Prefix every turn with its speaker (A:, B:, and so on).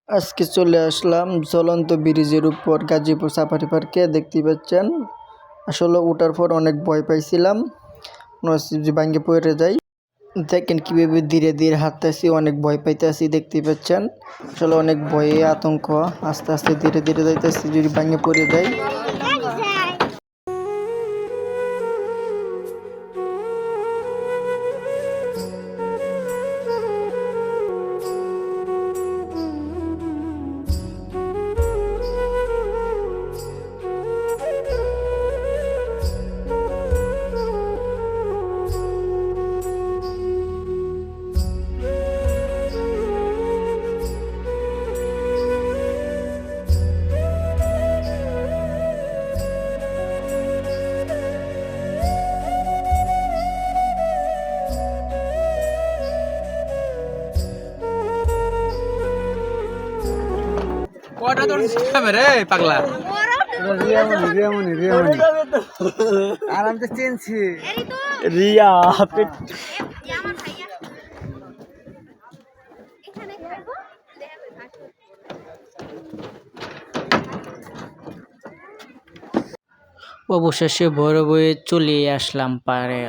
A: আজকে চলে আসলাম ঝুলন্ত ব্রিজের উপর গাজীপুর সাফারি পার্কে। দেখতে পাচ্ছেন, আসলে ওঠার পর অনেক ভয় পাইছিলাম, মনে হচ্ছে যে ভাঙ্গে পড়ে যাই। দেখেন কীভাবে ধীরে ধীরে হাঁটতেছি, অনেক ভয় পাইতেছি। দেখতে পাচ্ছেন, আসলে অনেক ভয়ে আতঙ্ক, আস্তে আস্তে ধীরে ধীরে যাইতেছি, যদি ভাঙ্গে পড়ে যাই।
B: কয়টা তোর ক্যামেরা রে পাগলা
C: রিয়ামনি আর আমি তো চিনছি
A: রিয়া অবশেষে ভোরে ভোরে চলে আসলাম পারে।